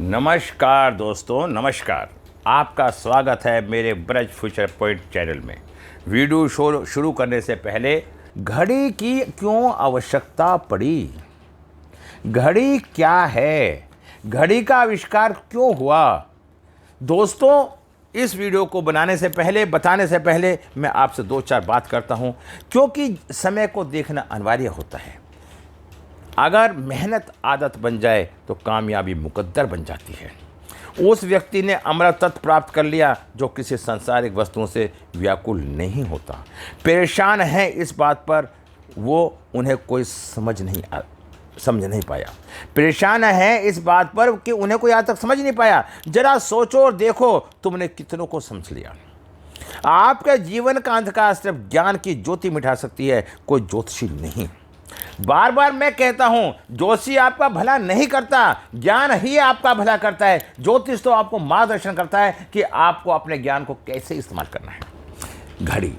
नमस्कार दोस्तों, नमस्कार। आपका स्वागत है मेरे ब्रज फ्यूचर पॉइंट चैनल में। वीडियो शुरू करने से पहले घड़ी की क्यों आवश्यकता पड़ी, घड़ी क्या है, घड़ी का आविष्कार क्यों हुआ। दोस्तों, इस वीडियो को बताने से पहले मैं आपसे दो चार बात करता हूं, क्योंकि समय को देखना अनिवार्य होता है। अगर मेहनत आदत बन जाए तो कामयाबी मुकद्दर बन जाती है। उस व्यक्ति ने अमृत तत्व प्राप्त कर लिया जो किसी सांसारिक वस्तुओं से व्याकुल नहीं होता। परेशान है इस बात पर वो उन्हें कोई समझ नहीं पाया। परेशान है इस बात पर कि उन्हें कोई आज तक समझ नहीं पाया। जरा सोचो और देखो, तुमने कितनों को समझ लिया। आपके जीवन का अंधकार सिर्फ ज्ञान की ज्योति मिटा सकती है, कोई ज्योतिषी नहीं। बार बार मैं कहता हूं, ज्योतिषी आपका भला नहीं करता, ज्ञान ही आपका भला करता है। ज्योतिष तो आपको मार्गदर्शन करता है कि आपको अपने ज्ञान को कैसे इस्तेमाल करना है। घड़ी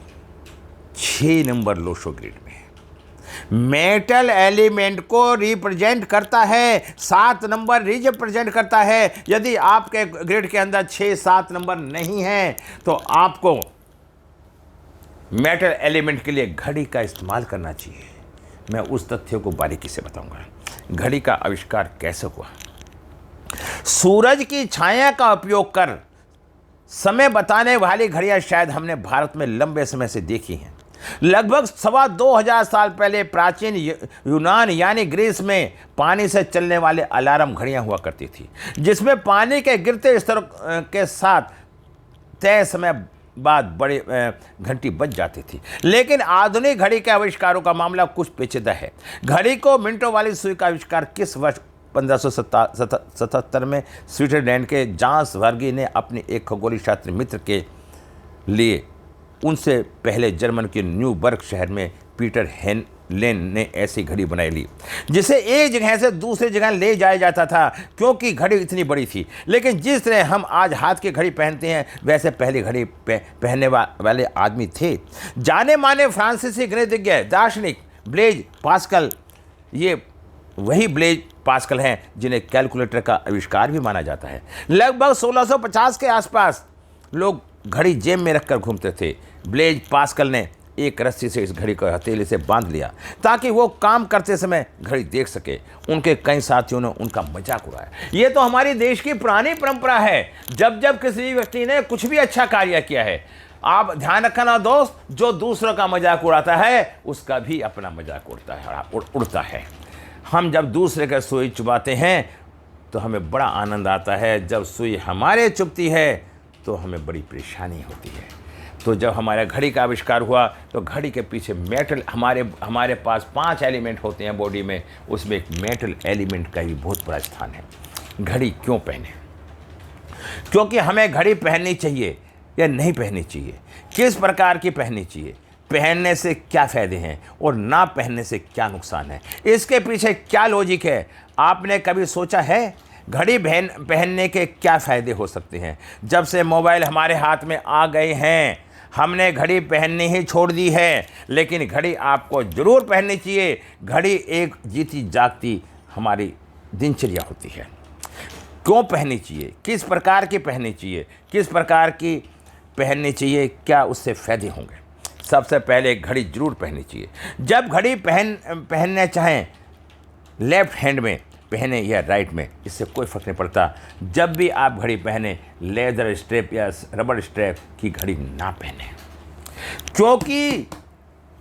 6 नंबर लोशो ग्रिड में मेटल एलिमेंट को रिप्रेजेंट करता है, 7 नंबर रिप्रेजेंट करता है। यदि आपके ग्रिड के अंदर 6-7 नंबर नहीं है तो आपको मेटल एलिमेंट के लिए घड़ी का इस्तेमाल करना चाहिए। मैं उस तथ्य को बारीकी से बताऊंगा। घड़ी का आविष्कार कैसे हुआ। सूरज की छाया का उपयोग कर समय बताने वाली घड़ियां शायद हमने भारत में लंबे समय से देखी हैं। लगभग 2,2500 साल पहले प्राचीन यूनान यानी ग्रीस में पानी से चलने वाले अलार्म घड़ियां हुआ करती थी, जिसमें पानी के गिरते स्तर के साथ तय समय बाद बड़े घंटी बज जाती थी। लेकिन आधुनिक घड़ी के आविष्कारों का मामला कुछ पेचीदा है। घड़ी को मिनटों वाली सुई का आविष्कार किस वर्ष 1577 में स्विट्जरलैंड के जांस वर्गी ने अपने एक खगोलीय शास्त्री मित्र के लिए, उनसे पहले जर्मन के न्यूबर्ग शहर में पीटर हेनलेन ने ऐसी घड़ी बनाई ली, जिसे एक जगह से दूसरी जगह ले जाया जाता था, क्योंकि घड़ी इतनी बड़ी थी। लेकिन जिस तरह हम आज हाथ की घड़ी पहनते हैं, वैसे पहले घड़ी पहनने वाले आदमी थे जाने माने फ्रांसीसी गणितज्ञ दार्शनिक ब्लेज पास्कल। ये वही ब्लेज पास्कल हैं जिन्हें कैलकुलेटर का आविष्कार भी माना जाता है। लगभग 1650 के आसपास लोग घड़ी जेब में रखकर घूमते थे। ब्लेज पास्कल ने एक रस्सी से इस घड़ी को हथेली से बांध लिया ताकि वो काम करते समय घड़ी देख सके। उनके कई साथियों ने उनका मजाक उड़ाया। ये तो हमारे देश की पुरानी परंपरा है। जब जब किसी व्यक्ति ने कुछ भी अच्छा कार्य किया है, आप ध्यान रखना दोस्त, जो दूसरों का मजाक उड़ाता है उसका भी अपना मजाक उड़ता है। हम जब दूसरे का सुई चुबाते हैं तो हमें बड़ा आनंद आता है, जब सुई हमारे चुभती है तो हमें बड़ी परेशानी होती है। तो जब हमारे घड़ी का आविष्कार हुआ तो घड़ी के पीछे मेटल, हमारे पास 5 एलिमेंट होते हैं बॉडी में, उसमें एक मेटल एलिमेंट का भी बहुत बड़ा स्थान है। घड़ी क्यों पहने, क्योंकि हमें घड़ी पहननी चाहिए या नहीं पहननी चाहिए, किस प्रकार की पहननी चाहिए, पहनने से क्या फ़ायदे हैं और ना पहनने से क्या नुकसान है, इसके पीछे क्या लॉजिक है। आपने कभी सोचा है घड़ी पहनने के क्या फ़ायदे हो सकते हैं। जब से मोबाइल हमारे हाथ में आ गए हैं, हमने घड़ी पहननी ही छोड़ दी है, लेकिन घड़ी आपको ज़रूर पहननी चाहिए। घड़ी एक जीती जागती हमारी दिनचर्या होती है। क्यों पहननी चाहिए, किस प्रकार की पहननी चाहिए, किस प्रकार की पहननी चाहिए, क्या उससे फ़ायदे होंगे। सबसे पहले घड़ी ज़रूर पहननी चाहिए। जब घड़ी पहनना चाहें, लेफ्ट हैंड में पहने या राइट में, इससे कोई फ़र्क नहीं पड़ता। जब भी आप घड़ी पहने, लेदर स्ट्रैप या रबर स्ट्रैप की घड़ी ना पहने, क्योंकि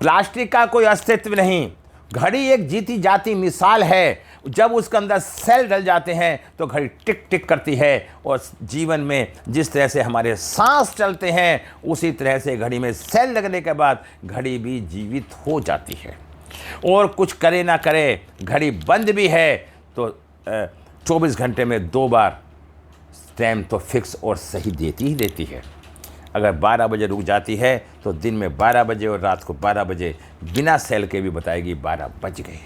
प्लास्टिक का कोई अस्तित्व नहीं। घड़ी एक जीती जाती मिसाल है। जब उसके अंदर सेल डल जाते हैं तो घड़ी टिक टिक करती है, और जीवन में जिस तरह से हमारे सांस चलते हैं, उसी तरह से घड़ी में सेल लगने के बाद घड़ी भी जीवित हो जाती है। और कुछ करे ना करे, घड़ी बंद भी है तो 24 घंटे में 2 बार टाइम तो फिक्स और सही देती ही देती है। अगर 12 बजे रुक जाती है तो दिन में 12 बजे और रात को 12 बजे बिना सेल के भी बताएगी 12 बज गए।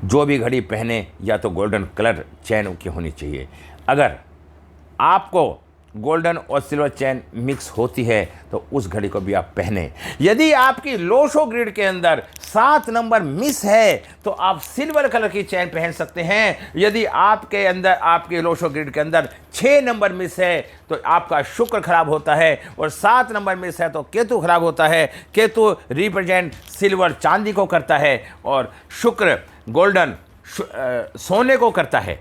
जो भी घड़ी पहने या तो गोल्डन कलर चैन की होनी चाहिए। अगर आपको गोल्डन और सिल्वर चेन मिक्स होती है तो उस घड़ी को भी आप पहने। यदि आपकी लोशो ग्रिड के अंदर 7 नंबर मिस है तो आप सिल्वर कलर की चेन पहन सकते हैं। यदि आपके अंदर, आपके लोशो ग्रिड के अंदर 6 नंबर मिस है तो आपका शुक्र खराब होता है, और 7 नंबर मिस है तो केतु खराब होता है। केतु रिप्रेजेंट सिल्वर चांदी को करता है, और शुक्र गोल्डन सोने को करता है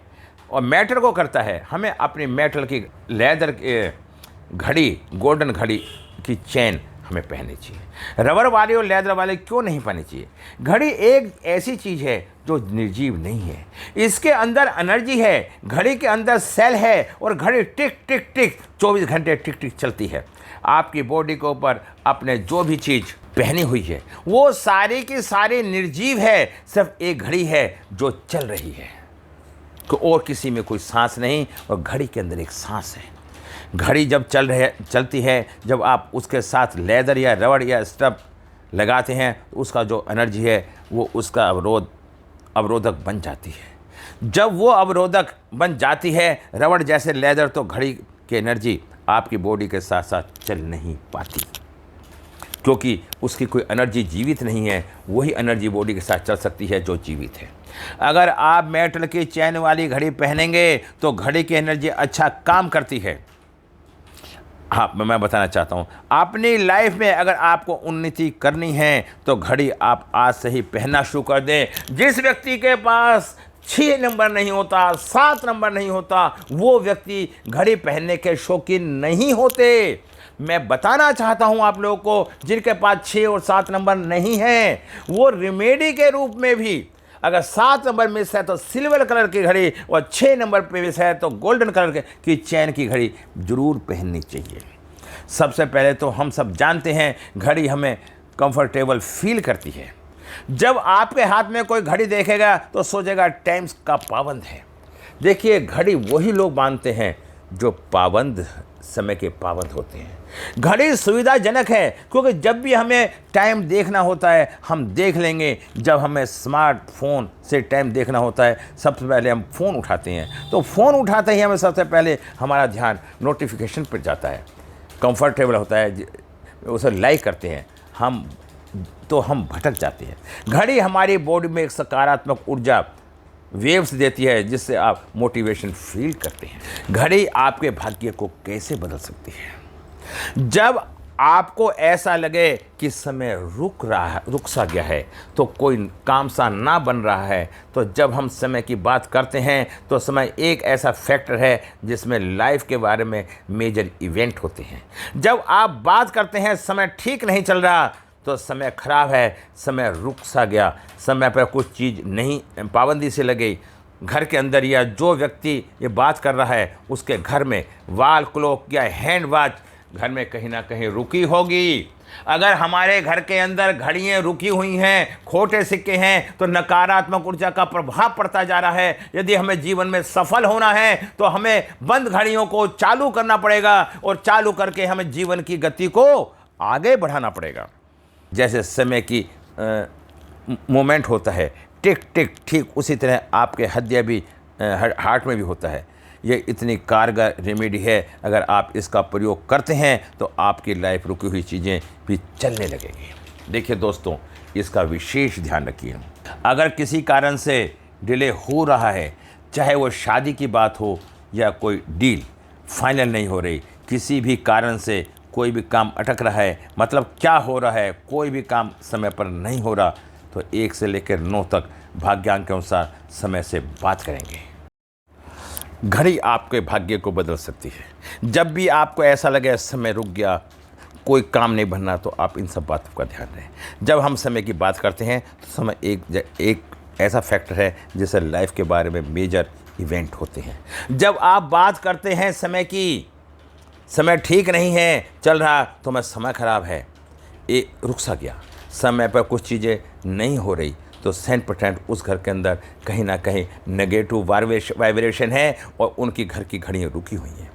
और मेटल को करता है। हमें अपनी मेटल की लेदर घड़ी, गोल्डन घड़ी की चेन हमें पहननी चाहिए। रबर वाली और लेदर वाली क्यों नहीं पहननी चाहिए? घड़ी एक ऐसी चीज़ है जो निर्जीव नहीं है, इसके अंदर एनर्जी है, घड़ी के अंदर सेल है, और घड़ी टिक टिक टिक 24 घंटे टिक टिक चलती है। आपकी बॉडी के ऊपर अपने जो भी चीज़ पहनी हुई है वो सारी की सारी निर्जीव है, सिर्फ एक घड़ी है जो चल रही है, और किसी में कोई सांस नहीं, और घड़ी के अंदर एक सांस है। घड़ी जब चलती है, जब आप उसके साथ लेदर या रबड़ या स्टफ लगाते हैं तो उसका जो एनर्जी है वो उसका अवरोधक बन जाती है। जब वो अवरोधक बन जाती है रबड़ जैसे लेदर, तो घड़ी की एनर्जी आपकी बॉडी के साथ साथ चल नहीं पाती, क्योंकि उसकी कोई एनर्जी जीवित नहीं है। वही एनर्जी बॉडी के साथ चल सकती है जो जीवित है। अगर आप मेटल की चैन वाली घड़ी पहनेंगे तो घड़ी की एनर्जी अच्छा काम करती है। हाँ, मैं बताना चाहता हूँ, अपनी लाइफ में अगर आपको उन्नति करनी है तो घड़ी आप आज से ही पहनना शुरू कर दें। जिस व्यक्ति के पास 6 नंबर नहीं होता, 7 नंबर नहीं होता, वो व्यक्ति घड़ी पहनने के शौकीन नहीं होते। मैं बताना चाहता हूं आप लोगों को, जिनके पास 6 और 7 नंबर नहीं है, वो रेमेडी के रूप में भी, अगर 7 नंबर मिस है तो सिल्वर कलर की घड़ी, और 6 नंबर पे मिस है तो गोल्डन कलर की चैन की घड़ी जरूर पहननी चाहिए। सबसे पहले तो हम सब जानते हैं घड़ी हमें कंफर्टेबल फील करती है। जब आपके हाथ में कोई घड़ी देखेगा तो सोचेगा टाइम्स का पाबंद है। देखिए, घड़ी वही लोग मानते हैं जो पाबंद, समय के पाबंद होते हैं। घड़ी सुविधाजनक है, क्योंकि जब भी हमें टाइम देखना होता है हम देख लेंगे। जब हमें स्मार्टफोन से टाइम देखना होता है सबसे पहले हम फ़ोन उठाते हैं, तो फ़ोन उठाते ही हमें सबसे पहले हमारा ध्यान नोटिफिकेशन पर जाता है। कंफर्टेबल होता है, उसे लाइक करते हैं हम, तो हम भटक जाते हैं। घड़ी हमारी बॉडी में एक सकारात्मक ऊर्जा वेव्स देती है, जिससे आप मोटिवेशन फील करते हैं। घड़ी आपके भाग्य को कैसे बदल सकती है? जब आपको ऐसा लगे कि समय रुक सा गया है, तो कोई काम सा ना बन रहा है, तो जब हम समय की बात करते हैं तो समय एक ऐसा फैक्टर है जिसमें लाइफ के बारे में मेजर इवेंट होते हैं। जब आप बात करते हैं समय ठीक नहीं चल रहा, तो समय खराब है, समय रुक सा गया, समय पर कुछ चीज़ नहीं, पाबंदी से लगी घर के अंदर, या जो व्यक्ति ये बात कर रहा है उसके घर में वॉल क्लॉक या हैंड वॉच घर में कहीं ना कहीं रुकी होगी। अगर हमारे घर के अंदर घड़ियाँ रुकी हुई हैं, खोटे सिक्के हैं, तो नकारात्मक ऊर्जा का प्रभाव पड़ता जा रहा है। यदि हमें जीवन में सफल होना है तो हमें बंद घड़ियों को चालू करना पड़ेगा, और चालू करके हमें जीवन की गति को आगे बढ़ाना पड़ेगा। जैसे समय की मोमेंट होता है टिक टिक, ठीक उसी तरह आपके हृदय भी, हार्ट में भी होता है। ये इतनी कारगर रेमेडी है, अगर आप इसका प्रयोग करते हैं तो आपकी लाइफ रुकी हुई चीज़ें भी चलने लगेगी। देखिए दोस्तों, इसका विशेष ध्यान रखिए। अगर किसी कारण से डिले हो रहा है, चाहे वो शादी की बात हो या कोई डील फाइनल नहीं हो रही, किसी भी कारण से कोई भी काम अटक रहा है, मतलब क्या हो रहा है, कोई भी काम समय पर नहीं हो रहा, तो 1 से लेकर 9 तक भाग्यांक के अनुसार समय से बात करेंगे। घड़ी आपके भाग्य को बदल सकती है। जब भी आपको ऐसा लगे समय रुक गया, कोई काम नहीं बनना, तो आप इन सब बातों का ध्यान रखें। जब हम समय की बात करते हैं तो समय एक ऐसा फैक्टर है जिससे लाइफ के बारे में मेजर इवेंट होते हैं। जब आप बात करते हैं समय की, समय ठीक नहीं है चल रहा, तो मैं समय खराब है, ये रुक सा गया, समय पर कुछ चीज़ें नहीं हो रही, तो 100% उस घर के अंदर कहीं ना कहीं नेगेटिव वाइब्रेशन है और उनकी घर की घड़ियाँ रुकी हुई हैं।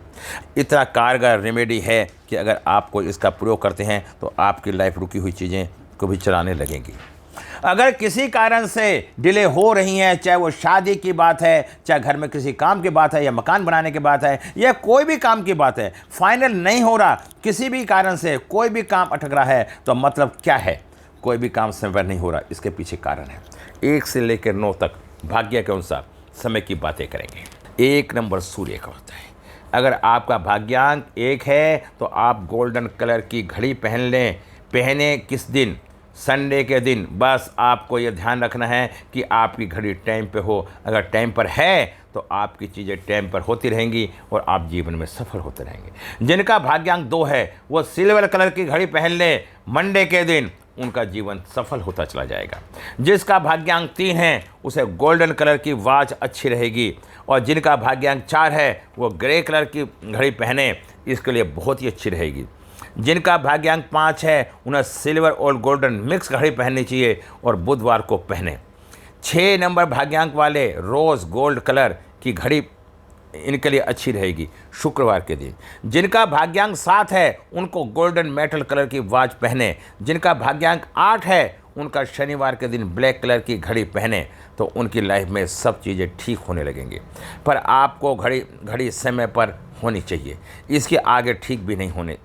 इतना कारगर रेमेडी है कि अगर आपको इसका प्रयोग करते हैं तो आपकी लाइफ रुकी हुई चीज़ें को भी चलाने लगेंगी। अगर किसी कारण से डिले हो रही है, चाहे वो शादी की बात है, चाहे घर में किसी काम की बात है, या मकान बनाने की बात है, या कोई भी काम की बात है, फाइनल नहीं हो रहा, किसी भी कारण से कोई भी काम अटक रहा है, तो मतलब क्या है? कोई भी काम समय पर नहीं हो रहा, इसके पीछे कारण है। 1 से लेकर 9 तक भाग्य के अनुसार समय की बातें करेंगे। 1 नंबर सूर्य का होता है। अगर आपका भाग्यांक 1 है तो आप गोल्डन कलर की घड़ी पहन लें। पहने किस दिन? संडे के दिन। बस आपको ये ध्यान रखना है कि आपकी घड़ी टाइम पे हो। अगर टाइम पर है तो आपकी चीज़ें टाइम पर होती रहेंगी और आप जीवन में सफल होते रहेंगे। जिनका भाग्यांक 2 है वो सिल्वर कलर की घड़ी पहन लें मंडे के दिन, उनका जीवन सफल होता चला जाएगा। जिसका भाग्यांक 3 है उसे गोल्डन कलर की वॉच अच्छी रहेगी, और जिनका भाग्यांक 4 है वो ग्रे कलर की घड़ी पहने, इसके लिए बहुत ही अच्छी रहेगी। जिनका भाग्यांक 5 है उन्हें सिल्वर और गोल्डन मिक्स घड़ी पहननी चाहिए और बुधवार को पहने। 6 नंबर भाग्यांक वाले रोज़ गोल्ड कलर की घड़ी इनके लिए अच्छी रहेगी शुक्रवार के दिन। जिनका भाग्यांक 7 है उनको गोल्डन मेटल कलर की वॉच पहने। जिनका भाग्यांक 8 है उनका शनिवार के दिन ब्लैक कलर की घड़ी पहने, तो उनकी लाइफ में सब चीज़ें ठीक होने लगेंगी। पर आपको घड़ी समय पर होनी चाहिए, इसके आगे ठीक भी नहीं होने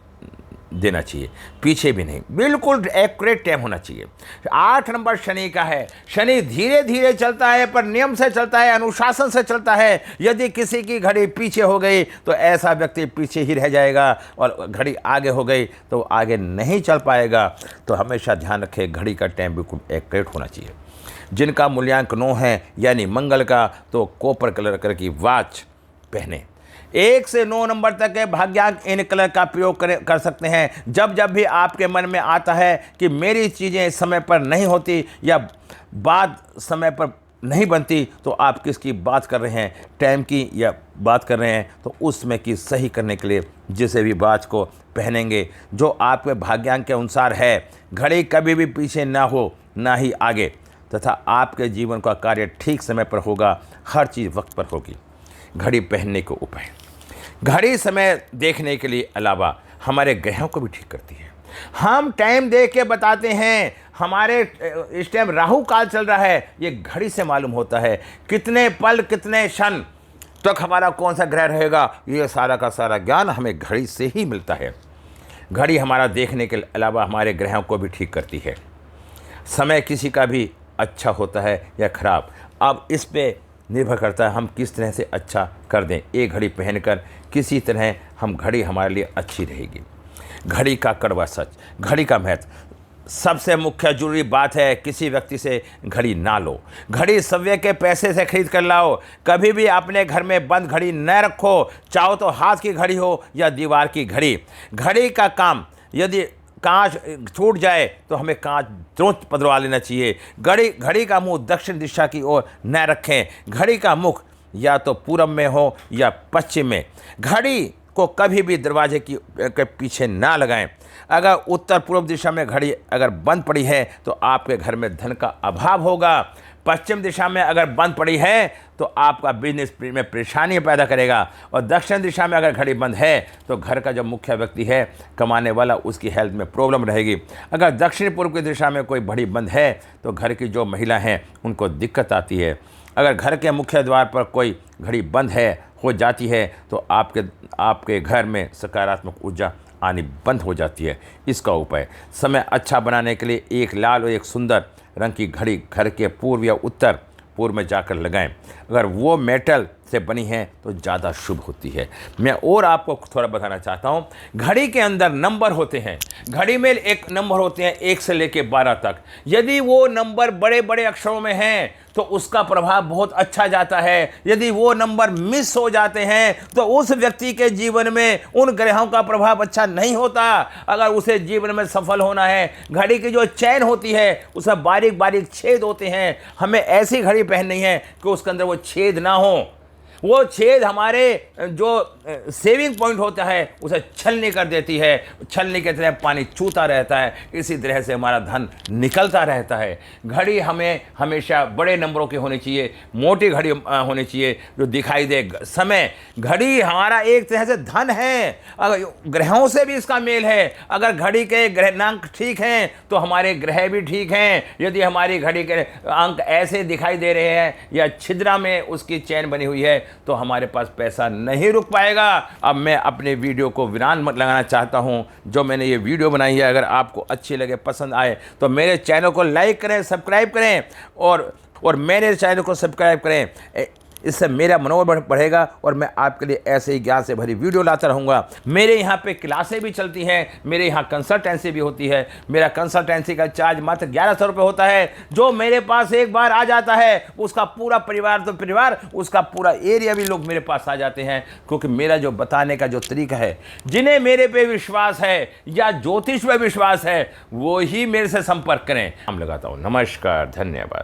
देना चाहिए, पीछे भी नहीं, बिल्कुल एक्यूरेट टाइम होना चाहिए। 8 नंबर शनि का है। शनि धीरे धीरे चलता है पर नियम से चलता है, अनुशासन से चलता है। यदि किसी की घड़ी पीछे हो गई तो ऐसा व्यक्ति पीछे ही रह जाएगा, और घड़ी आगे हो गई तो आगे नहीं चल पाएगा। तो हमेशा ध्यान रखें, घड़ी का टाइम बिल्कुल एक्यूरेट होना चाहिए। जिनका मूल्यांक 9 है यानी मंगल का, तो कॉपर कलर की वॉच पहने। 1 से 9 नंबर तक के भाग्यांक इन कलर का प्रयोग कर सकते हैं। जब जब भी आपके मन में आता है कि मेरी चीज़ें समय पर नहीं होती या बात समय पर नहीं बनती, तो आप किसकी बात कर रहे हैं, टाइम की या बात कर रहे हैं, तो उस समय की सही करने के लिए जिसे भी बात को पहनेंगे जो आपके भाग्यांक के अनुसार है। घड़ी कभी भी पीछे ना हो ना ही आगे, तथा आपके जीवन का कार्य ठीक समय पर होगा, हर चीज़ वक्त पर होगी। घड़ी पहनने के उपाय। घड़ी समय देखने के लिए अलावा हमारे ग्रहों को भी ठीक करती है। हम टाइम देख के बताते हैं, हमारे इस टाइम राहु काल चल रहा है, ये घड़ी से मालूम होता है। कितने पल कितने क्षण तक हमारा कौन सा ग्रह रहेगा, ये सारा का सारा ज्ञान हमें घड़ी से ही मिलता है। घड़ी हमारा देखने के अलावा हमारे ग्रहों को भी ठीक करती है। समय किसी का भी अच्छा होता है या खराब, अब इस पे निर्भर करता है हम किस तरह से अच्छा कर दें। एक घड़ी पहनकर किसी तरह हम घड़ी हमारे लिए अच्छी रहेगी। घड़ी का कड़वा सच। घड़ी का महत्व। सबसे मुख्य जरूरी बात है, किसी व्यक्ति से घड़ी ना लो। घड़ी सव्य के पैसे से खरीद कर लाओ। कभी भी अपने घर में बंद घड़ी न रखो, चाहो तो हाथ की घड़ी हो या दीवार की घड़ी। घड़ी का काम, यदि कांच छूट जाए तो हमें कांच तुरंत बदलवा लेना चाहिए। घड़ी का मुंह दक्षिण दिशा की ओर न रखें। घड़ी का मुख या तो पूरब में हो या पश्चिम में। घड़ी को कभी भी दरवाजे के पीछे ना लगाएं। अगर उत्तर पूर्व दिशा में घड़ी अगर बंद पड़ी है तो आपके घर में धन का अभाव होगा। पश्चिम दिशा में अगर बंद पड़ी है तो आपका बिजनेस में परेशानी पैदा करेगा, और दक्षिण दिशा में अगर घड़ी बंद है तो घर का जो मुख्य व्यक्ति है कमाने वाला, उसकी हेल्थ में प्रॉब्लम रहेगी। अगर दक्षिण पूर्व की दिशा में कोई घड़ी बंद है तो घर की जो महिला हैं उनको दिक्कत आती है। अगर घर के मुख्य द्वार पर कोई घड़ी बंद हो जाती है तो आपके घर में सकारात्मक ऊर्जा आनी बंद हो जाती है। इसका उपाय, समय अच्छा बनाने के लिए एक लाल और एक सुंदर रंग की घड़ी घर के पूर्व या उत्तर पूर्व में जाकर लगाएं। अगर वो मेटल से बनी है तो ज़्यादा शुभ होती है। मैं और आपको थोड़ा बताना चाहता हूँ, घड़ी के अंदर नंबर होते हैं। घड़ी में एक नंबर होते हैं 1 से लेकर 12 तक। यदि वो नंबर बड़े बड़े अक्षरों में हैं तो उसका प्रभाव बहुत अच्छा जाता है। यदि वो नंबर मिस हो जाते हैं तो उस व्यक्ति के जीवन में उन ग्रहों का प्रभाव अच्छा नहीं होता। अगर उसे जीवन में सफल होना है, घड़ी की जो चैन होती है उसमें बारीक बारीक छेद होते हैं। हमें ऐसी घड़ी पहननी है कि उसके अंदर वो छेद ना हो। वो छेद हमारे जो सेविंग पॉइंट होता है उसे छलनी कर देती है, छलनी की तरह पानी चूता रहता है। इसी तरह से हमारा धन निकलता रहता है। घड़ी हमें हमेशा बड़े नंबरों की होनी चाहिए, मोटी घड़ी होनी चाहिए जो दिखाई दे समय। घड़ी हमारा एक तरह से धन है, अगर ग्रहों से भी इसका मेल है। अगर घड़ी के ग्रहांक ठीक हैं तो हमारे ग्रह भी ठीक हैं। यदि हमारी घड़ी के अंक ऐसे दिखाई दे रहे हैं या छिद्रा में उसकी चैन बनी हुई है तो हमारे पास पैसा नहीं रुक पाएगा। अब मैं अपने वीडियो को विराम लगाना चाहता हूं। जो मैंने ये वीडियो बनाई है अगर आपको अच्छी लगे, पसंद आए तो मेरे चैनल को लाइक करें, सब्सक्राइब करें और मेरे चैनल को सब्सक्राइब करें। इससे मेरा मनोबल बढ़ेगा और मैं आपके लिए ऐसे ही ज्ञान से भरी वीडियो लाता रहूँगा। मेरे यहाँ पे क्लासें भी चलती हैं, मेरे यहाँ कंसल्टेंसी भी होती है। मेरा कंसल्टेंसी का चार्ज मात्र 1100 रुपये होता है। जो मेरे पास एक बार आ जाता है उसका पूरा परिवार तो परिवार, उसका पूरा एरिया भी लोग मेरे पास आ जाते हैं, क्योंकि मेरा जो बताने का जो तरीका है, जिन्हें मेरे पे विश्वास है या ज्योतिष पे विश्वास है वो ही मेरे से संपर्क करें। हम लगाता हूँ। नमस्कार, धन्यवाद।